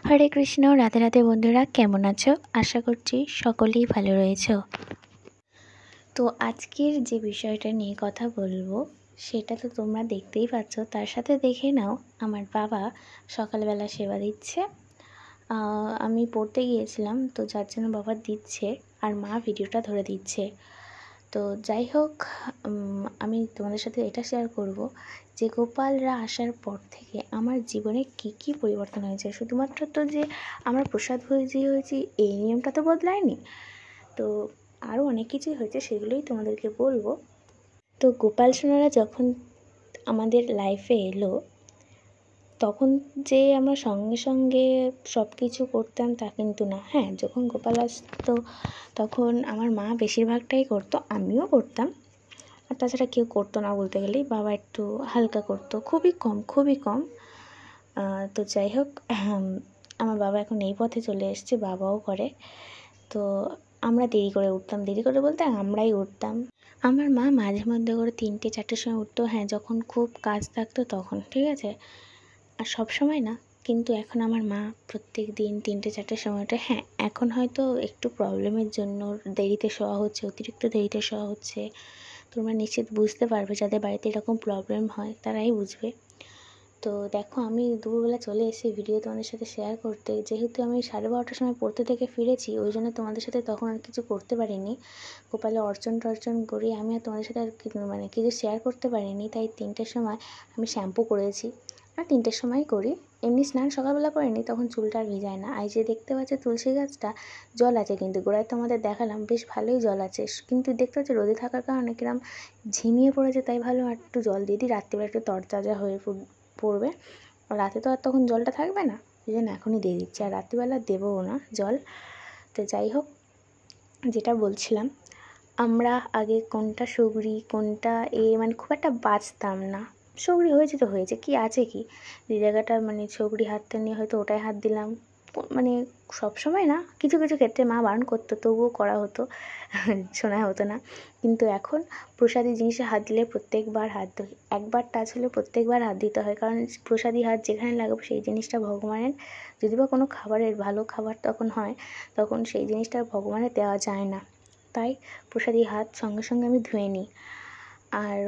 হরে কৃষ্ণ, রাধে রাধে বন্ধুরা, কেমন আছো? আশা করছি সকলেই ভালো রয়েছো। তো আজকের যে বিষয়টা নিয়ে কথা বলবো সেটা তো তোমরা দেখতেই পাচ্ছ, তার সাথে দেখে নাও আমার বাবা সকালবেলা সেবা দিচ্ছে। আমি পড়তে গিয়েছিলাম, তো যার জন্য বাবা দিচ্ছে আর মা ভিডিওটা ধরে দিচ্ছে। তো যাই হোক, আমি তোমাদের সাথে এটা শেয়ার করব যে গোপালরা আসার পর থেকে আমার জীবনে কি কি পরিবর্তন হয়েছে। শুধুমাত্র তো যে আমরা প্রসাদ ভোজী হয়েছি এই নিয়মটা তো বদলায়নি, তো আরও অনেক কিছুই হয়েছে, সেগুলোই তোমাদেরকে বলবো। তো গোপাল সোনারা যখন আমাদের লাইফে এলো, তখন যে আমরা সঙ্গে সঙ্গে সব কিছু করতাম তা কিন্তু না। হ্যাঁ, যখন গোপাল আসতো তখন আমার মা বেশিরভাগটাই করতো, আমিও করতাম। আর তাছাড়া কেউ করতো না বলতে গেলেই, বাবা একটু হালকা করতো, খুবই কম খুবই কম। তো যাই হোক, আমার বাবা এখন এই পথে চলে এসছে, বাবাও করে। তো আমরা দেরি করে উঠতাম, দেরি করে বলতে আমরাই উঠতাম। আমার মা মাঝে মধ্যে করে 3টে-4টের সময় উঠতো, হ্যাঁ যখন খুব কাজ থাকতো তখন, ঠিক আছে, আর সব সময় না। কিন্তু এখন আমার মা প্রত্যেক দিন 3টে-4টের সময় ওঠে। হ্যাঁ, এখন হয়তো একটু প্রবলেমের জন্য দেরিতে শোয়া হচ্ছে, অতিরিক্ত দেরিতে শোয়া হচ্ছে। তোমরা নিশ্চিত বুঝতে পারবে, যাদের বাড়িতে এরকম প্রবলেম হয় তারাই বুঝবে। তো দেখো, আমি দুপুরবেলা চলে এসেছি ভিডিও তোমাদের সাথে শেয়ার করতে। যেহেতু আমি 12:30টার সময় পড়তে থেকে ফিরেছি, ওই জন্য তোমাদের সাথে তখন আর কিছু করতে পারিনি। গোপালে অর্চন টর্চন করি আমি, আর তোমাদের সাথে আর কিছু শেয়ার করতে পারিনি। তাই 3টের সময় আমি শ্যাম্পু করেছি, আর 3টের সময়ই করি। এমনি স্নান সকালবেলা করিনি, তখন চুলটা আর ভিজায় না। আর যে দেখতে পাচ্ছ তুলসী গাছটা, জল আছে কিন্তু গোড়ায়, তোমাদের দেখালাম বেশ ভালোই জল আছে, কিন্তু দেখতে পাচ্ছ রোদে থাকার কারণে কিরম ঝিমিয়ে পড়েছে। তাই ভালো আর একটু জল দিয়ে দিই, রাত্রিবেলা একটু তরতাজা হয়ে পড়বে। রাতে তো আর তখন জলটা থাকবে না, এই জন্য এখনই দিয়ে দিচ্ছি, আর রাত্রিবেলা দেবও না জল। তো যাই হোক, যেটা বলছিলাম, আমরা আগে কোনটা সুগড়ি কোনটা মানে খুব একটা বাঁচতাম না। সুগড়ি হয়েছে তো হয়েছে, কি আছে কি, যে জায়গাটা মানে সুগড়ি হাতটা নিয়ে হয়তো ওটাই হাত দিলাম, মানে সব সময় না, কিছু কিছু ক্ষেত্রে মা বারণ করতো, তবুও করা হতো, শোনা হতো না। কিন্তু এখন প্রসাদী জিনিসে হাত দিলে প্রত্যেকবার হাত দিই, একবার টাচ হলে প্রত্যেকবার হাত দিতে হয়, কারণ প্রসাদী হাত যেখানে লাগাবো সেই জিনিসটা ভগবানের, যদি বা কোনো খাবারের ভালো খাবার তখন হয়, তখন সেই জিনিসটা ভগবানের দেওয়া যায় না। তাই প্রসাদী হাত সঙ্গে সঙ্গে আমি ধুয়ে নিই। আর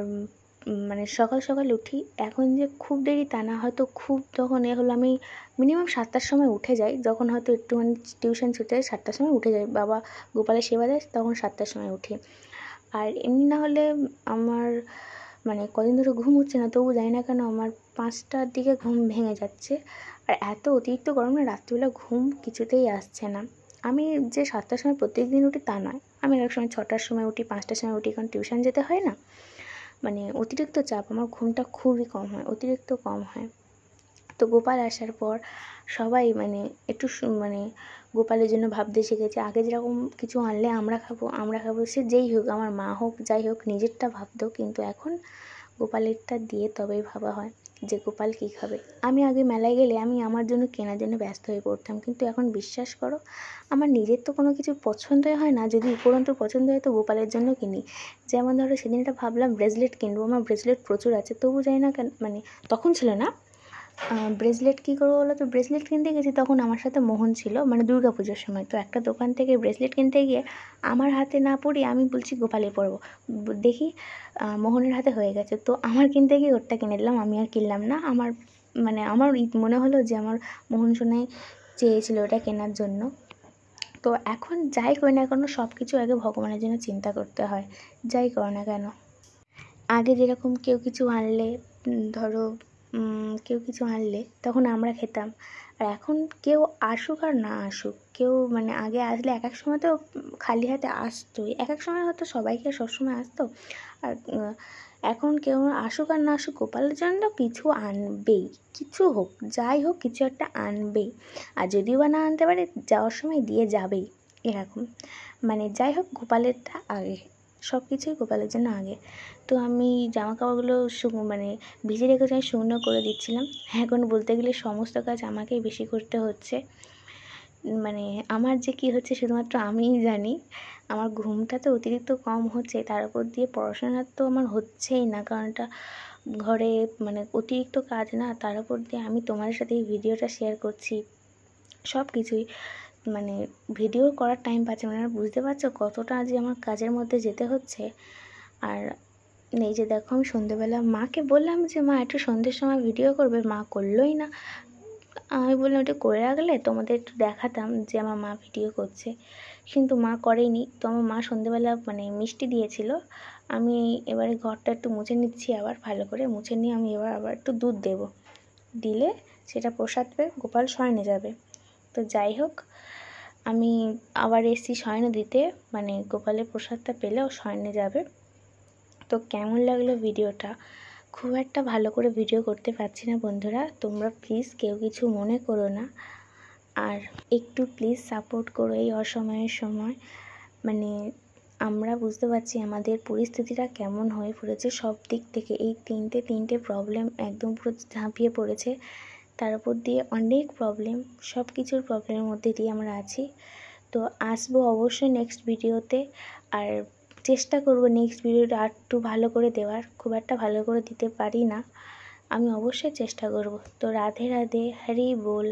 মানে সকাল সকাল উঠি, এখন যে খুব দেরি তা না, হয়তো খুব যখন হলো আমি মিনিমাম 7টার সময় উঠে যাই, যখন হয়তো একটুখানি টিউশন ছুটে যায় 7টার সময় উঠে যাই, বাবা গোপালের সেবা দেয় তখন 7টার সময় উঠি। আর এমনি না হলে আমার মানে কদিন ধরে ঘুম হচ্ছে না, তবু জানি না কেন আমার 5টার দিকে ঘুম ভেঙে যাচ্ছে। আর এত অতিরিক্ত গরম না, রাত্রিবেলা ঘুম কিছুতেই আসছে না। আমি যে 7টার সময় প্রত্যেক দিন উঠি তা নয়, আমি এক সময় 6টার সময় উঠি, 5টার সময় উঠি, কারণ টিউশন যেতে হয় না। মানে অতিরিক্ত চাপ, আমার ঘুমটা খুবই কম হয়, অতিরিক্ত কম হয়। তো গোপাল আসার পর সবাই মানে একটু মানে গোপালের জন্য ভাবতে শিখেছে। আগে যেরকম কিছু আনলে আমরা খাবো আমরা খাবো, সে যেই হোক, আমার মা হোক যাই হোক, নিজেরটা ভাবতো, কিন্তু এখন গোপালেরটা দিয়ে তবেই ভাবা হয় যে গোপাল কী খাবে। আমি আগে মেলায় গেলে আমি আমার জন্য কেনার জন্য ব্যস্ত হয়ে পড়তাম, কিন্তু এখন বিশ্বাস করো, আমার নিজের তো কোনো কিছু পছন্দই হয় না, যদি উপরন্তু পছন্দ হয় তো গোপালের জন্য কিনি। যেমন ধরো সেদিনটা ভাবলাম ব্রেসলেট কিনবো, আমার ব্রেসলেট প্রচুর আছে, তবু জানি না কেন, মানে তখন ছিল না। ব্রেসলেট কী করবো বলো তো, ব্রেসলেট কিনতে গেছি তখন আমার সাথে মোহন ছিল, মানে দুর্গা পুজোর সময়। তো একটা দোকান থেকে ব্রেসলেট কিনতে গিয়ে আমার হাতে না পড়ি, আমি বলছি গোপালে পরবো, দেখি মোহনের হাতে হয়ে গেছে। তো আমার কিনতে গিয়ে ওরটা কিনে দিলাম, আমি আর কিনলাম না। আমার মানে আমার মনে হলো যে আমার মোহন সোনাই চেয়েছিল ওটা কেনার জন্য। তো এখন যাই করি না কেন, সব কিছু আগে ভগবানের জন্য চিন্তা করতে হয়, যাই করো না কেন। আগে যেরকম কেউ কিছু আনলে, ধরো কেউ কিছু আনলে তখন আমরা খেতাম, আর এখন কেউ আসুক আর না আসুক, কেউ মানে আগে আসলে এক এক সময় তো খালি হাতে আসতোই, এক এক সময় হয়তো সবাইকে সবসময় আসতো। আর এখন কেউ আসুক আর না আসুক, গোপালের জন্য কিছু আনবেই, কিছু হোক যাই হোক কিছু একটা আনবেই। আর যদিও বা না আনতে পারে, যাওয়ার সময় দিয়ে যাবেই, এরকম। মানে যাই হোক, গোপালেরটা আগে, সব কিছুই গোপালের জন্য আগে। তো আমি জামা কাপড়গুলো মানে ভিজে রেখেছি, আমি শুকনো করে দিচ্ছিলাম। এখন বলতে গেলে সমস্ত কাজ আমাকেই বেশি করতে হচ্ছে। মানে আমার যে কী হচ্ছে শুধুমাত্র আমিই জানি। আমার ঘুমটা তো অতিরিক্ত কম হচ্ছে, তার উপর দিয়ে পড়াশোনা তো আমার হচ্ছেই না, কারণ এটা ঘরে মানে অতিরিক্ত কাজ না, তার উপর দিয়ে আমি তোমাদের সাথে এই ভিডিওটা শেয়ার করছি। সব কিছুই মানে ভিডিও করার টাইম পাচ্ছে মানে বুঝতে পারছো কতটা আজ আমার কাজের মধ্যে যেতে হচ্ছে। আর এই যে দেখো আমি সন্ধেবেলা মাকে বললাম যে মা একটু সন্ধ্যের সময় ভিডিও করবে, মা করলোই না। আমি বললাম একটু করে রাখলে তোমাদের একটু দেখাতাম যে আমার মা ভিডিও করছে, কিন্তু মা করেনি। তো আমার মা সন্ধেবেলা মানে মিষ্টি দিয়েছিল, আমি এবারে ঘরটা একটু মুছে নিচ্ছি, আবার ভালো করে মুছে নিয়ে আমি আবার একটু দুধ দেবো, দিলে সেটা প্রসাদ পেয়ে গোপাল শয়নে যাবে। তো যাই হোক, আমি আবার এসছি শয়নে দিতে, মানে গোপালের প্রসাদটা পেলেও শয়নে যাবে। তো কেমন লাগলো ভিডিওটা? খুব একটা ভালো করে ভিডিও করতে পারছি না বন্ধুরা, তোমরা প্লিজ কেউ কিছু মনে করো না। আর একটু প্লিজ সাপোর্ট করো এই অসময়ের সময়। মানে আমরা বুঝতে পারছি আমাদের পরিস্থিতিটা কেমন হয়ে পড়েছে সব দিক থেকে। এই তিনটে প্রবলেম একদম পুরো ঝাঁপিয়ে পড়েছে, তার উপর দিয়ে অনেক প্রবলেম, সব কিছুর প্রবলেমের মধ্যে দিয়ে আমরা আছি। তো আসবো অবশ্যই নেক্সট ভিডিওতে, আর চেষ্টা করব নেক্সট ভিডিওটা আর একটু ভালো করে দেওয়ার। খুব একটা ভালো করে দিতে পারি না, আমি অবশ্যই চেষ্টা করব। তো রাধে রাধে, হরি বল।